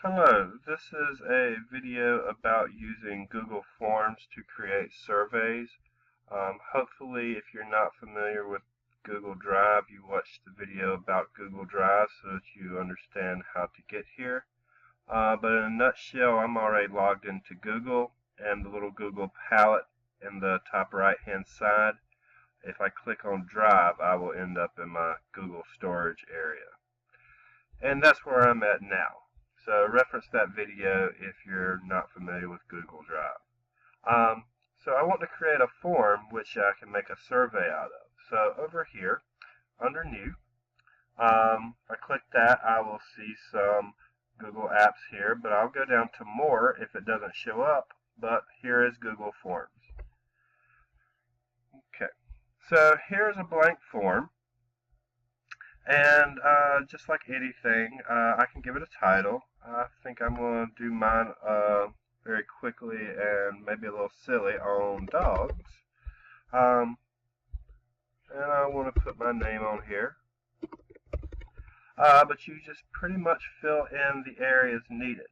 Hello, this is a video about using Google Forms to create surveys. Hopefully, if you're not familiar with Google Drive, you watched the video about Google Drive so that you understand how to get here. But in a nutshell, I'm already logged into Google, and the little Google palette in the top right hand side, if I click on Drive, I will end up in my Google storage area. And that's where I'm at now. So reference that video if you're not familiar with Google Drive. So I want to create a form which I can make a survey out of. So over here, under New, I click that, I will see some Google Apps here, but I'll go down to More if it doesn't show up, but here is Google Forms. Okay, so here's a blank form. And just like anything, I can give it a title. I think I'm going to do mine very quickly and maybe a little silly on dogs. And I want to put my name on here. But you just pretty much fill in the areas needed.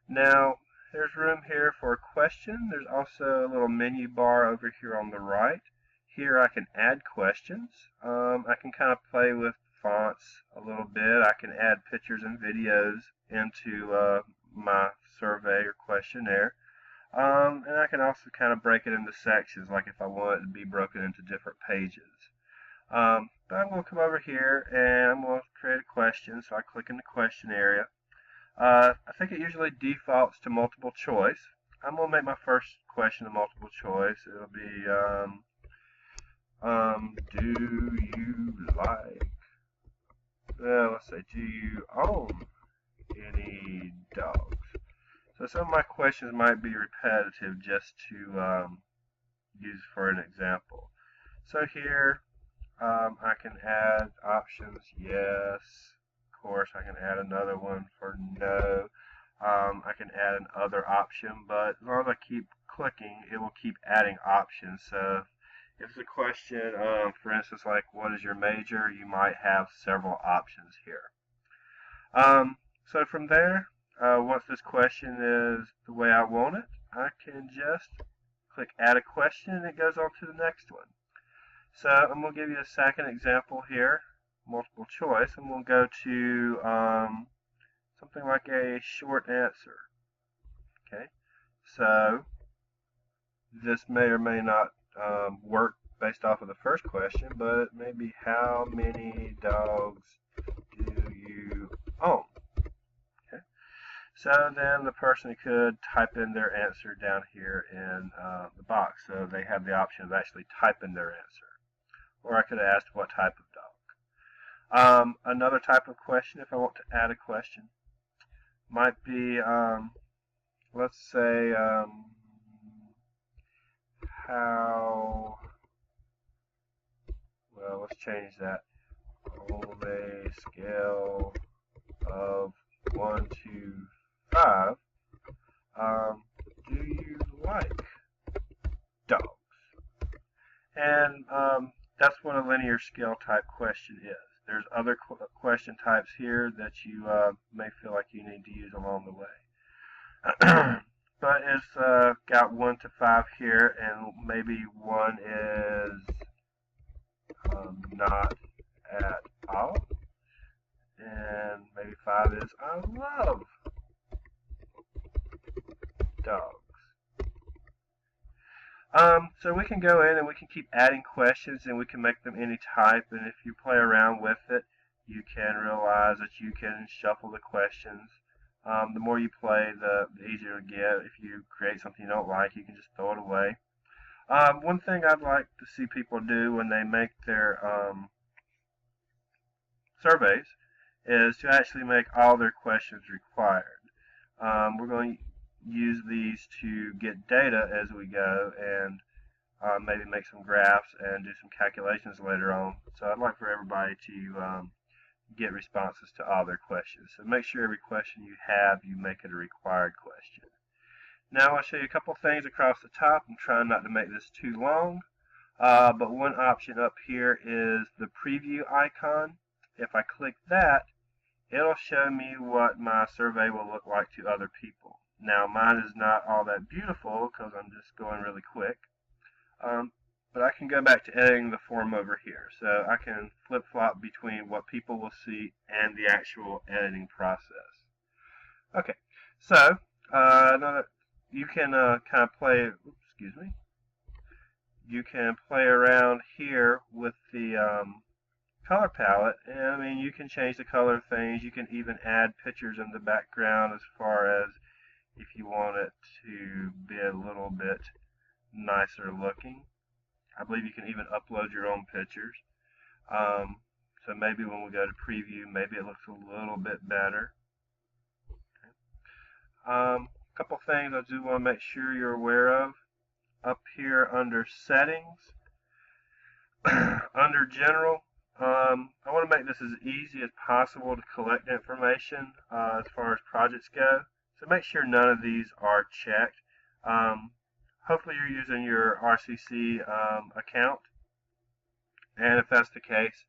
Now, there's room here for a question. There's also a little menu bar over here on the right. Here I can add questions. I can kind of play with fonts a little bit. I can add pictures and videos into my survey or questionnaire. And I can also kind of break it into sections, like if I want it to be broken into different pages. But I'm going to come over here and I'm going to create a question, so I click in the question area. I think it usually defaults to multiple choice. I'm going to make my first question a multiple choice. It'll be, do you like, let's say, do you own any dogs? So some of my questions might be repetitive just to use for an example. So here, I can add options, yes. Of course, I can add another one for no. I can add an other option, but as long as I keep clicking, it will keep adding options. So if it's a question, for instance, like what is your major, you might have several options here. So from there, once this question is the way I want it, I can just click add a question and it goes on to the next one. So I'm going to give you a second example here, multiple choice. I'm going to go to something like a short answer. Okay, so this may or may not work based off of the first question, but maybe how many dogs do you own? Okay, so then the person could type in their answer down here in the box, so they have the option of actually typing their answer. Or I could have asked what type of dog. Another type of question, if I want to add a question, might be, let's say, let's change that. On a scale of 1 to 5, do you like dogs? And that's what a linear scale type question is. There's other question types here that you may feel like you need to use along the way. But it's got 1 to 5 here, and maybe 1 is not at all, and maybe 5 is I love dogs. So we can go in and we can keep adding questions and we can make them any type, and if you play around with it, you can realize that you can shuffle the questions. The more you play, the easier it get. If you create something you don't like, you can just throw it away. One thing I'd like to see people do when they make their surveys is to actually make all their questions required. We're going to use these to get data as we go and maybe make some graphs and do some calculations later on. So I'd like for everybody to get responses to all their questions. So make sure every question you have, you make it a required question. Now I'll show you a couple things across the top. I'm trying not to make this too long, but one option up here is the preview icon. If I click that, it'll show me what my survey will look like to other people. Now, mine is not all that beautiful because I'm just going really quick. But I can go back to editing the form over here. So I can flip-flop between what people will see and the actual editing process. Okay, so now that you can kind of play, excuse me, you can play around here with the color palette, and I mean you can change the color of things. You can even add pictures in the background as far as if you want it to be a little bit nicer looking. I believe you can even upload your own pictures. So maybe when we go to preview, maybe it looks a little bit better. A couple things I do want to make sure you're aware of. Up here under settings, under general, I want to make this as easy as possible to collect information as far as projects go. So make sure none of these are checked. Hopefully you're using your RCC account, and if that's the case,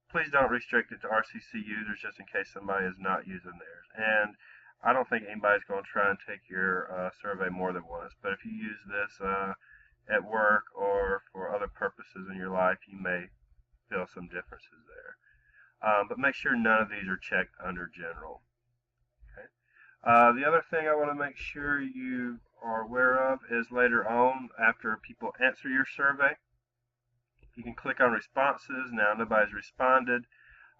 please don't restrict it to RCC users just in case somebody is not using theirs. And I don't think anybody's going to try and take your survey more than once, but if you use this at work or for other purposes in your life, you may feel some differences there. But make sure none of these are checked under general. Okay. The other thing I want to make sure you are aware of is later on, after people answer your survey, you can click on responses. Now nobody's responded,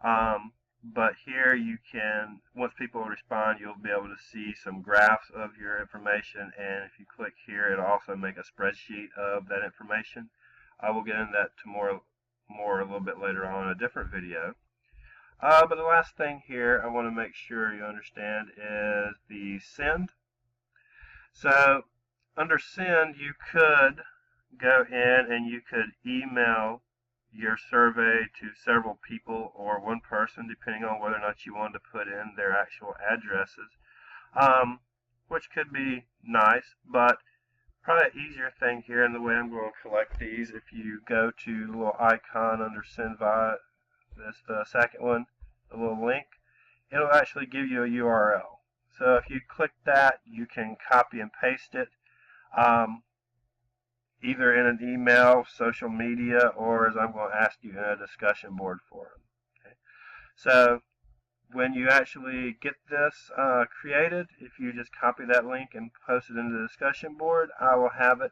but here you can, once people respond, you'll be able to see some graphs of your information, and if you click here, it'll also make a spreadsheet of that information. I will get into that to more a little bit later on in a different video. But the last thing here I want to make sure you understand is the send. So under send, you could go in and you could email your survey to several people or one person, depending on whether or not you want to put in their actual addresses, which could be nice, but probably an easier thing here, and the way I'm going to collect these, if you go to the little icon under send via, this the second one, the little link, it'll actually give you a URL. So if you click that, you can copy and paste it, either in an email, social media, or as I'm going to ask you, in a discussion board forum. Okay. So when you actually get this created, if you just copy that link and post it into the discussion board, I will have it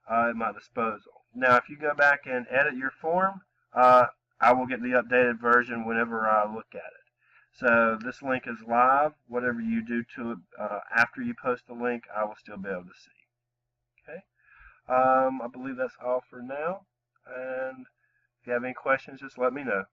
at my disposal. Now, if you go back and edit your form, I will get the updated version whenever I look at it. So this link is live. Whatever you do to it after you post the link, I will still be able to see. Okay. I believe that's all for now. And if you have any questions, just let me know.